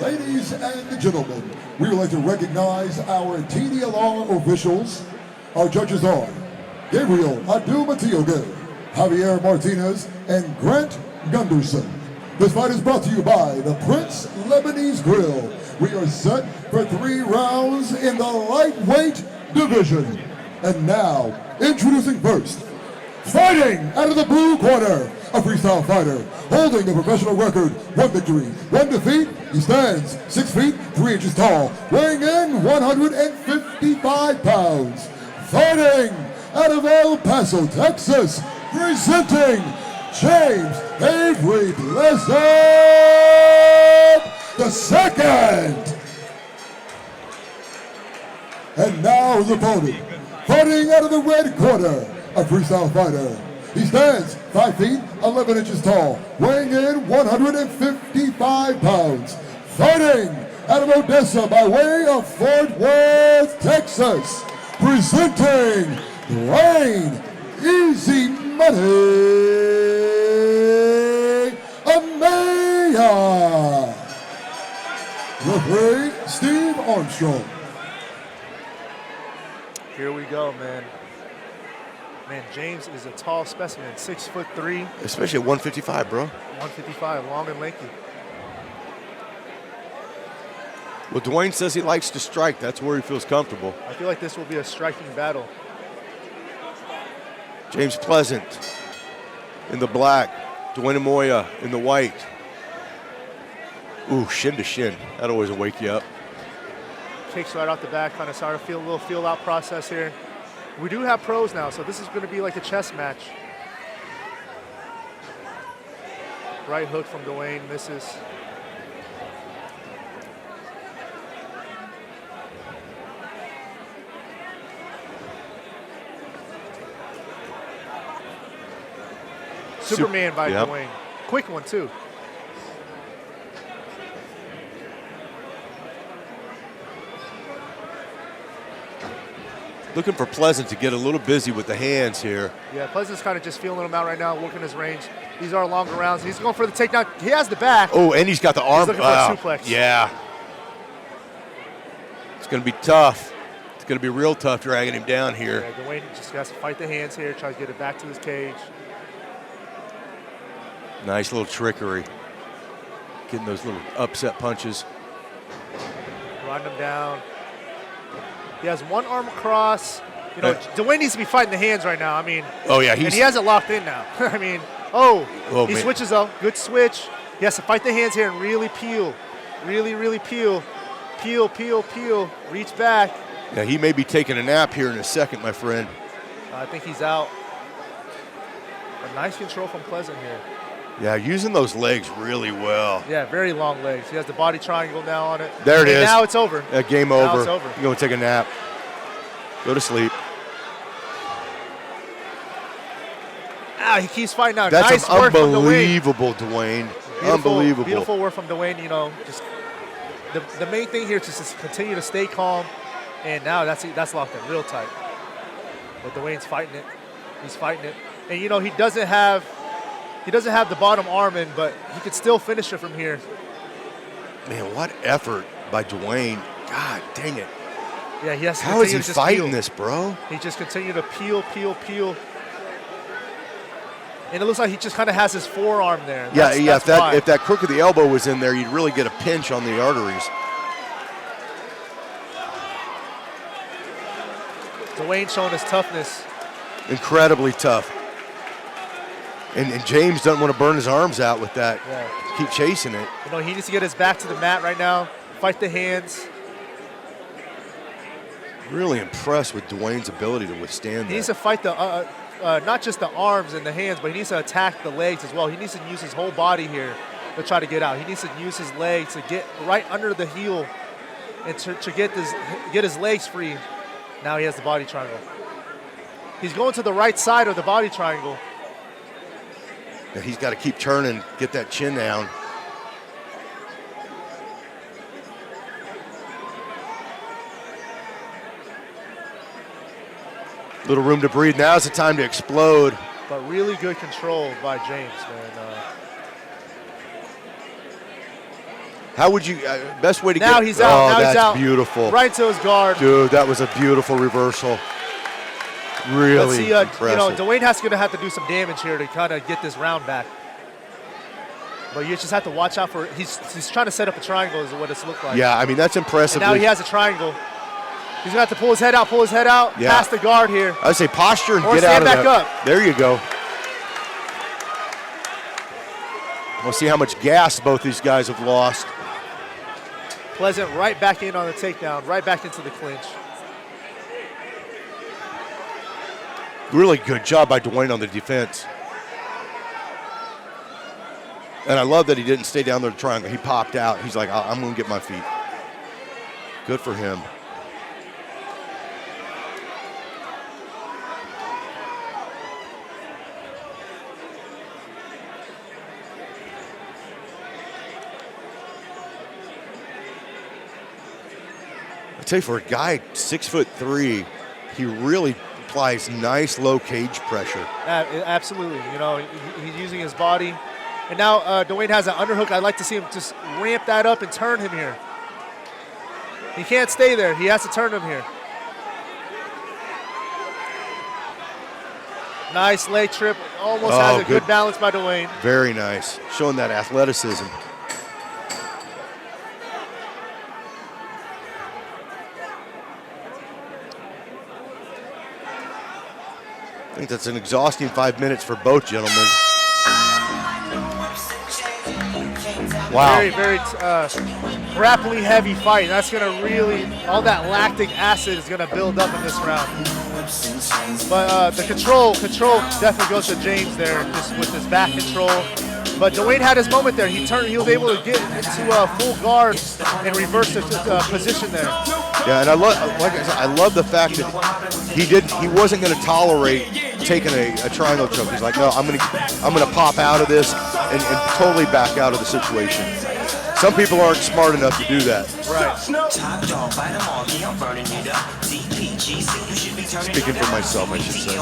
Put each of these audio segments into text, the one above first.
Ladies and gentlemen, we would like to recognize our TDLR officials. Our judges are Gabriel Adu-Matioge, Javier Martinez, and Grant Gunderson. This fight is brought to you by the Prince Lebanese Grill. We are set for 3 rounds in the lightweight division. And now, introducing first, fighting out of the blue corner, a freestyle fighter holding a professional record, 1 victory, 1 defeat. He stands 6 feet, 3 inches tall, weighing in 155 pounds. Fighting out of El Paso, Texas, presenting James Avery Pleasant II. And now his opponent, fighting out of the red corner, a freestyle fighter. He stands 5 feet, 11 inches tall, weighing in 155 pounds. Fighting out of Odessa by way of Fort Worth, Texas, presenting Dwayne Easy Money Amoyaw. Referee Steve Armstrong. Here we go, man. Man, James is a tall specimen, 6'3". Especially at 155, bro. 155, long and lanky. Well, Dwayne says he likes to strike. That's where he feels comfortable. I feel like this will be a striking battle. James Pleasant in the black. Dwayne Amoyaw in the white. Ooh, shin to shin. That always will wake you up. Kicks right off the back, kind of started to feel a little feel-out process here. We do have pros now, so this is going to be like a chess match. Right hook from Dwayne, misses. Superman by Dwayne. Quick one, too. Looking for Pleasant to get a little busy with the hands here. Yeah, Pleasant's kind of just feeling him out right now, working his range. These are longer rounds. He's going for the takedown. He has the back. Oh, and he's got the arm. He's looking for a suplex. Yeah. It's going to be tough. It's going to be real tough dragging him down here. Yeah, Dwayne just has to fight the hands here, try to get it back to his cage. Nice little trickery. Getting those little upset punches. Riding him down. He has one arm across. You know, Dwayne needs to be fighting the hands right now. I mean, oh yeah, and he has it locked in now. I mean, he switches though. Good switch. He has to fight the hands here and really peel. Really peel. Peel. Reach back. Yeah, he may be taking a nap here in a second, my friend. I think he's out. A nice control from Pleasant here. Yeah, using those legs really well. Yeah, very long legs. He has the body triangle now on it. There it is. Now it's over. Game over. Now it's over. You're going to take a nap. Go to sleep. He keeps fighting out. That's nice work from unbelievable, Dwayne. Unbelievable. Beautiful work from Dwayne. You know, just the main thing here is just to continue to stay calm. And now that's locked in real tight. But Dwayne's fighting it. He's fighting it. And you know, he doesn't have the bottom arm in, but he could still finish it from here. Man, what effort by Dwayne. God dang it. Yeah, he has to How is he to fighting peel. this, bro? He just continued to peel. And it looks like he just kind of has his forearm there. That's if that crook of the elbow was in there, you'd really get a pinch on the arteries. Dwayne showing his toughness. Incredibly tough. And James doesn't want to burn his arms out with that. Yeah. Keep chasing it. You know, he needs to get his back to the mat right now, fight the hands. Really impressed with Dwayne's ability to withstand that. He needs to fight the not just the arms and the hands, but he needs to attack the legs as well. He needs to use his whole body here to try to get out. He needs to use his legs to get right under the heel and to get his legs free. Now he has the body triangle. He's going to the right side of the body triangle. And he's got to keep turning, get that chin down. Little room to breathe. Now's the time to explode. But really good control by James, man. How would you, best way to now get? He's out. Oh, Now that's he's out. beautiful. Right to his guard. Dude, that was a beautiful reversal. Really Let's see, impressive. Dwayne going to have to do some damage here to kind of get this round back. But you just have to watch out for, he's trying to set up a triangle is what it's looked like. Yeah, I mean, that's impressive. And now he has a triangle. He's going to have to pull his head out, past the guard here. I'd say posture and Or get out of stand back that. up. There you go. We'll see how much gas both these guys have lost. Pleasant right back in on the takedown, right back into the clinch. Really good job by Dwayne on the defense. And I love that he didn't stay down there to triangle. He popped out. He's like, I'm going to get my feet. Good for him. I tell you, for a guy 6'3", he really applies nice low cage pressure. Absolutely. You know, he's using his body. And now Dwayne has an underhook. I'd like to see him just ramp that up and turn him here. He can't stay there. He has to turn him here. Nice leg trip. Almost has a good balance by Dwayne. Very nice. Showing that athleticism. I think that's an exhausting 5 minutes for both gentlemen. Wow. Very, very grappling heavy fight. That's going to really, all that lactic acid is going to build up in this round. But the control definitely goes to James there, just with his back control. But Dwayne had his moment there. He was able to get into full guard and reverse the position there. Yeah, and like I said, I love the fact that he wasn't going to tolerate taking a triangle choke. He's like, no, I'm gonna pop out of this and totally back out of the situation. Some people aren't smart enough to do that. Right. Speaking for myself, I should say.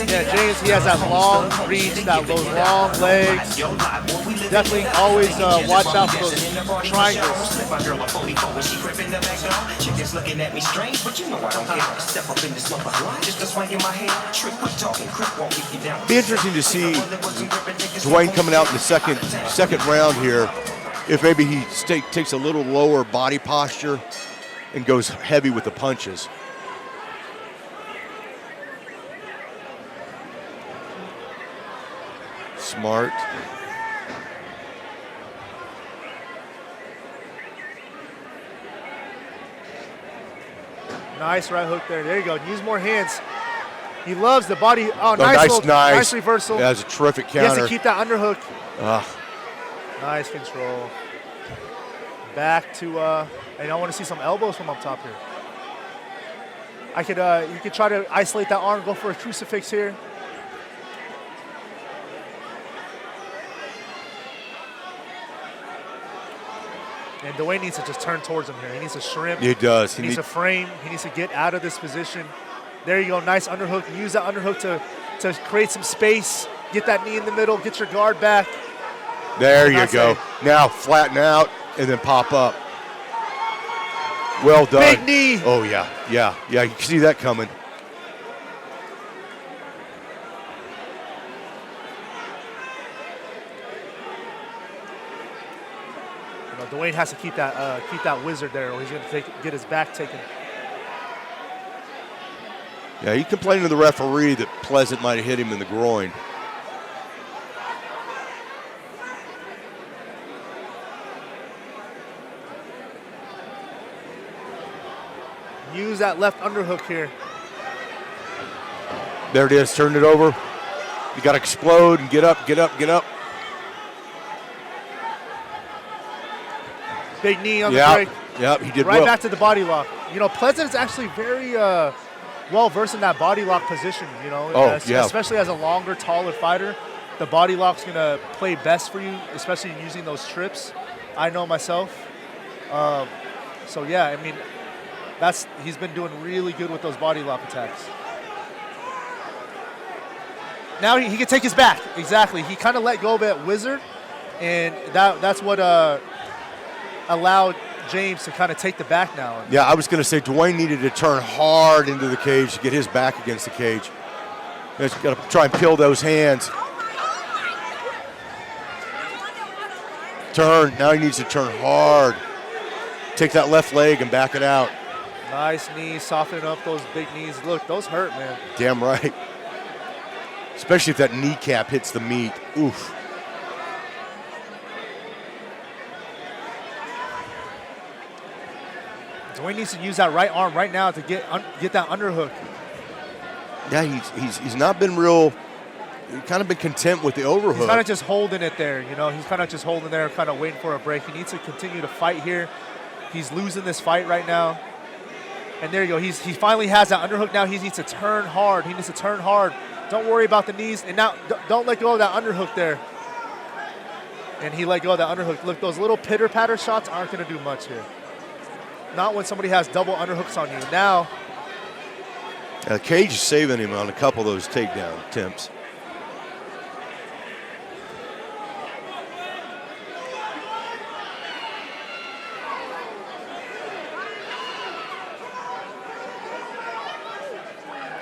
Yeah, James, he has that long reach, those long legs. Definitely always watch out for those triangles. Be interesting to see Dwayne coming out in the second round here, if maybe he takes a little lower body posture and goes heavy with the punches. Smart. Nice right hook there. There you go. Use more hands. He loves the body. Oh, nice reversal. Yeah, that's a terrific counter. He has to keep that underhook. Nice control. Back to, and I want to see some elbows from up top here. You could try to isolate that arm, go for a crucifix here. And Dwayne needs to just turn towards him here. He needs to shrimp. He does. He needs to frame. He needs to get out of this position. There you go. Nice underhook. Use that underhook to create some space. Get that knee in the middle. Get your guard back. There you go. Now flatten out and then pop up. Well done. Big knee. Oh, yeah. You can see that coming. Dwayne has to keep that wizard there, or he's going to get his back taken. Yeah, he complained to the referee that Pleasant might have hit him in the groin. Use that left underhook here. There it is. Turn it over. You got to explode and get up. Big knee on the break. Yep, he did right well. Back to the body lock. You know, Pleasant is actually very well versed in that body lock position. You know, especially as a longer, taller fighter, the body lock's gonna play best for you, especially using those trips. I know myself. So yeah, I mean, he's been doing really good with those body lock attacks. Now he can take his back. Exactly. He kind of let go of that wizard, And that's what allowed James to kind of take the back now. Yeah, I was going to say Dwayne needed to turn hard into the cage to get his back against the cage. He's got to try and peel those hands. Turn. Now he needs to turn hard. Take that left leg and back it out. Nice knees, softening up those big knees. Look, those hurt, man. Damn right. Especially if that kneecap hits the meat. Oof. Dwayne needs to use that right arm right now to get that underhook. Yeah, he's not been real. He's kind of been content with the overhook. He's kind of just holding it there, you know. He's kind of just holding there, kind of waiting for a break. He needs to continue to fight here. He's losing this fight right now. And there you go. He finally has that underhook now. He needs to turn hard. He needs to turn hard. Don't worry about the knees. And now don't let go of that underhook there. And he let go of that underhook. Look, those little pitter-patter shots aren't going to do much here. Not when somebody has double underhooks on you. Now. The cage is saving him on a couple of those takedown attempts.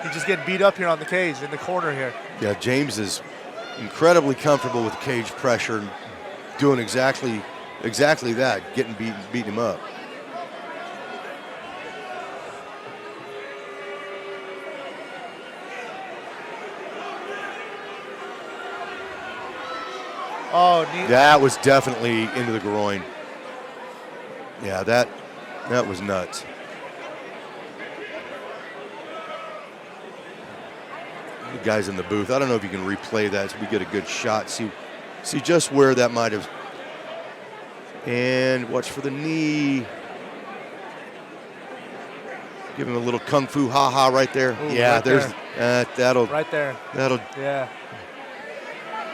He's just getting beat up here on the cage in the corner here. Yeah, James is incredibly comfortable with cage pressure and doing exactly that, beating him up. Oh, that was definitely into the groin. Yeah, that was nuts. The guys in the booth, I don't know if you can replay that so we get a good shot. See just where that might have. And watch for the knee. Give him a little kung fu ha-ha right there. Ooh, yeah, right there's that'll. Right there. That'll. Yeah.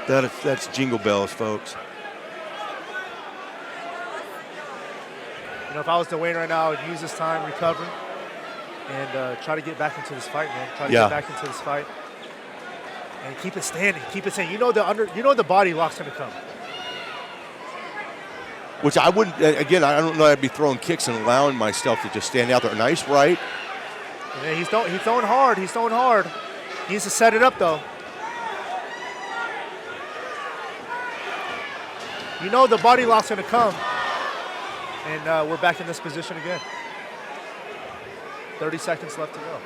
That's jingle bells, folks. You know, if I was Dwayne right now, I would use this time, recover, and try to get back into this fight, man. Try to get back into this fight, and keep it standing, keep it standing. You know the body lock's gonna come. Which I wouldn't. Again, I don't know. I'd be throwing kicks and allowing myself to just stand out there. Nice right. Yeah, he's throwing hard. He's throwing hard. He needs to set it up though. You know the body lock's gonna come. And we're back in this position again. 30 seconds left to go.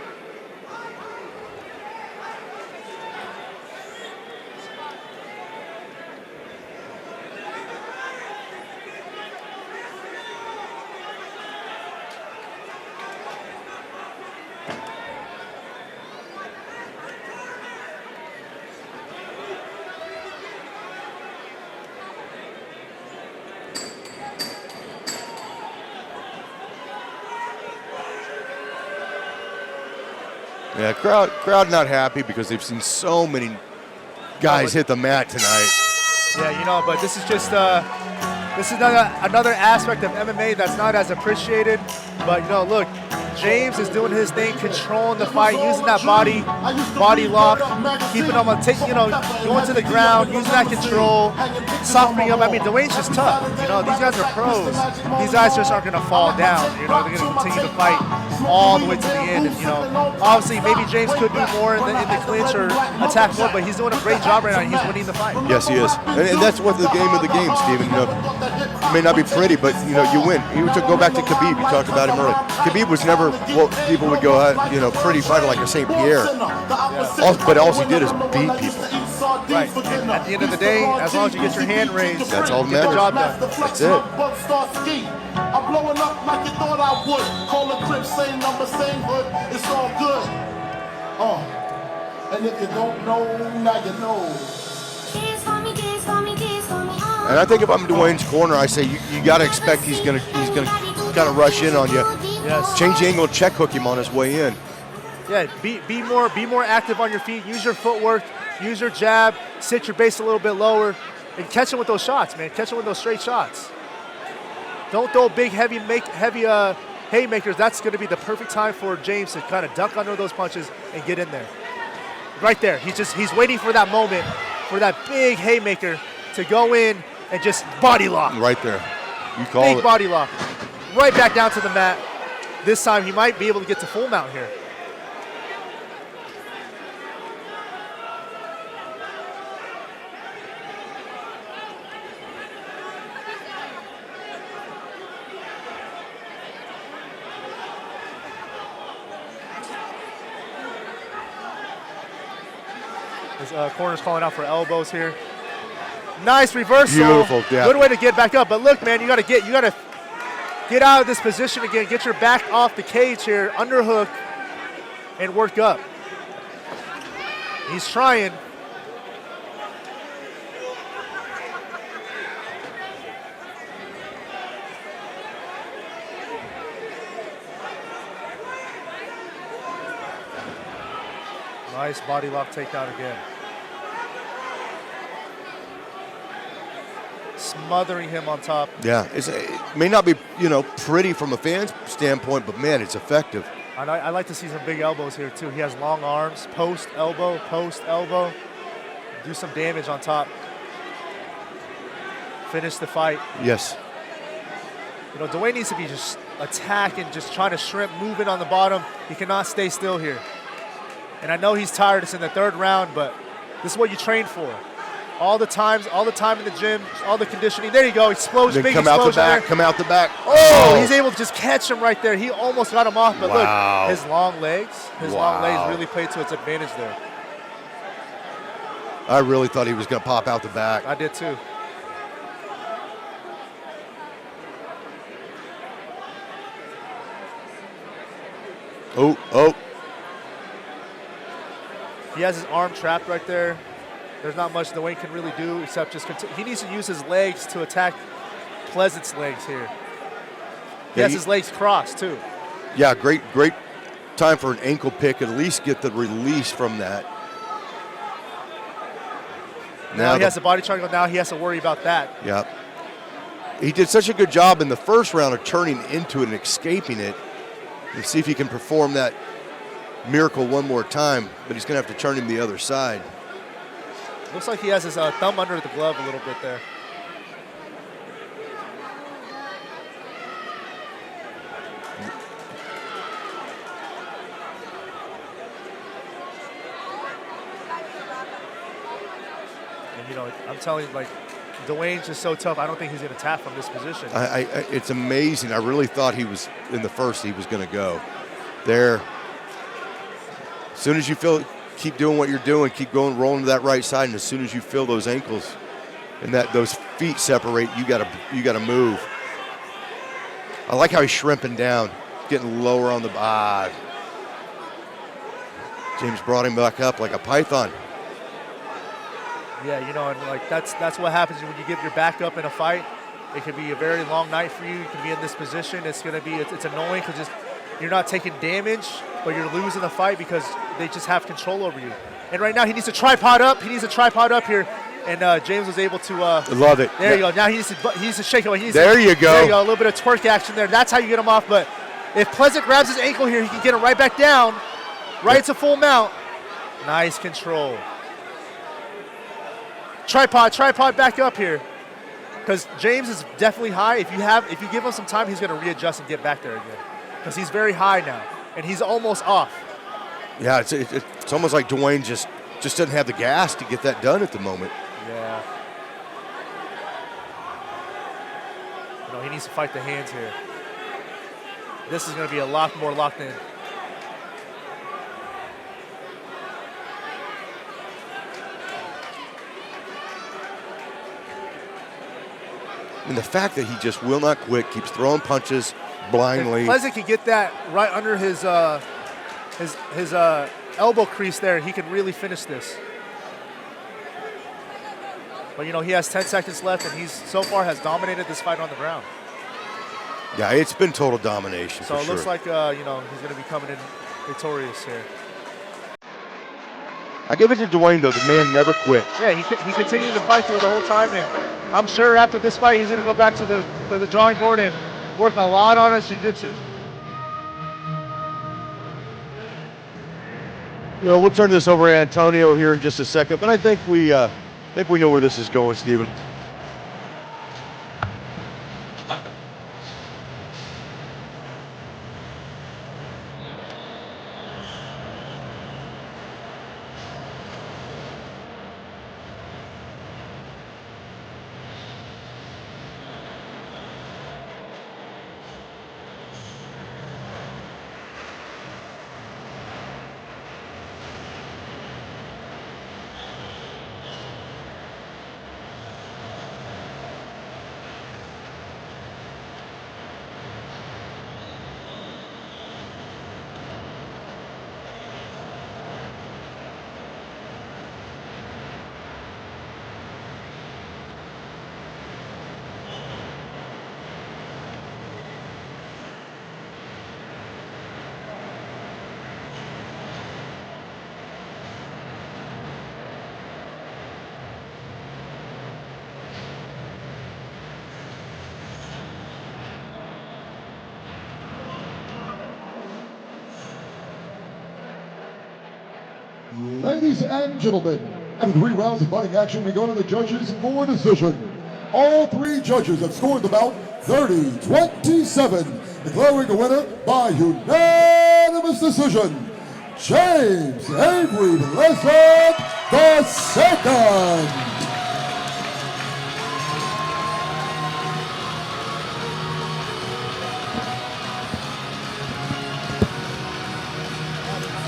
Yeah, crowd not happy because they've seen so many guys hit the mat tonight. Yeah, you know, but this is just this is another aspect of MMA that's not as appreciated. But you know, look, James is doing his thing, controlling the fight, using that body lock, keeping him on, going to the ground, using that control, softening up. I mean, Dwayne's just tough. You know, these guys are pros. These guys just aren't going to fall down. You know, they're going to continue to fight all the way to the end. And you know, obviously, maybe James could do more in the clinch or attack more, but he's doing a great job right now. And he's winning the fight. Yes, he is, and that's what the game of the game, Steven. You know, it may not be pretty, but you know, you win. You to go back to Khabib. You talked about him earlier. Khabib was never what people would go, you know, pretty fighter like a St. Pierre. Yeah. But all he did is beat people. Right. And at the end of the day, as long as you get your hand raised, that's all that matters. The job done. That's it. I'm blowing up like you thought I would. Call a crib, same number, same hood. It's all good. And if you don't know, now you know. And I think if I'm Dwayne's corner, I say you got to expect he's gonna kind of rush in on you. Yes. Change the angle, check hook him on his way in. Yeah, be more active on your feet. Use your footwork. Use your jab. Sit your base a little bit lower, and catch him with those shots, man. Catch him with those straight shots. Don't throw big, heavy haymakers. That's going to be the perfect time for James to kind of duck under those punches and get in there. Right there. He's waiting for that moment, for that big haymaker to go in and just body lock. Right there. You call Big it. body lock. Right back down to the mat. This time he might be able to get to full mount here. His corner's calling out for elbows here. Nice reversal. Beautiful, yeah. Good way to get back up. But look, man, you gotta get out of this position again. Get your back off the cage here, underhook, and work up. He's trying. Nice body lock takedown again. Smothering him on top. Yeah, it may not be, pretty from a fan's standpoint, but man, it's effective. And I like to see some big elbows here too. He has long arms, post elbow, do some damage on top. Finish the fight. Yes. Dwayne needs to be just attacking, just trying to shrimp, moving on the bottom. He cannot stay still here. And I know he's tired. It's in the third round, but this is what you train for. All the time in the gym, all the conditioning. There you go, explosion, big come out the explosion back, there. come out the back. Oh, he's able to just catch him right there. He almost got him off, but Wow. look, his long legs really played to its advantage there. I really thought he was going to pop out the back. I did too. Oh. He has his arm trapped right there. There's not much Dwayne can really do except just he needs to use his legs to attack Pleasant's legs here. He has his legs crossed too. Yeah, great time for an ankle pick. At least get the release from that. Now he has the body triangle. Now he has to worry about that. Yeah. He did such a good job in the first round of turning into it and escaping it. Let's see if he can perform that miracle one more time, but he's going to have to turn him the other side. Looks like he has his thumb under the glove a little bit there. And I'm telling you, Dwayne's just so tough. I don't think he's going to tap from this position. It's amazing. I really thought he was in the first. He was going to go there. As soon as you feel it, keep doing what you're doing. Keep going, rolling to that right side. And as soon as you feel those ankles and those feet separate, you gotta move. I like how he's shrimping down, getting lower on the James brought him back up like a python. Yeah, and that's what happens when you give your back up in a fight. It could be a very long night for you. You can be in this position. It's annoying because you're not taking damage, but you're losing the fight because they just have control over you. And right now he needs a tripod up. He needs a tripod up here. And James was able to. Love it. There you go. Now he needs to shake it. There you go. There you go. A little bit of twerk action there. That's how you get him off. But if Pleasant grabs his ankle here, he can get him right back down, right to full mount. Nice control. Tripod back up here. Because James is definitely high. If you give him some time, he's going to readjust and get back there again. Because he's very high now, and he's almost off. Yeah, it's almost like Dwayne just doesn't have the gas to get that done at the moment. Yeah. He needs to fight the hands here. This is going to be a lot more locked in. And the fact that he just will not quit, keeps throwing punches blindly. If Pleasant can get that right under his elbow crease there, he can really finish this. But he has 10 seconds left, and he's so far has dominated this fight on the ground. Yeah, it's been total domination. So for it looks sure. like he's going to be coming in victorious here. I give it to Dwayne though. The man never quit. Yeah, he continued to fight through the whole time, and I'm sure after this fight he's going to go back to the drawing board and work a lot on his jiu-jitsu. We'll turn this over to Antonio here in just a second, but I think we know where this is going, Steven. Ladies and gentlemen, after 3 rounds of fighting action, we go to the judges for decision. All 3 judges have scored the bout 30-27, declaring a winner by unanimous decision, James Avery Blessed II.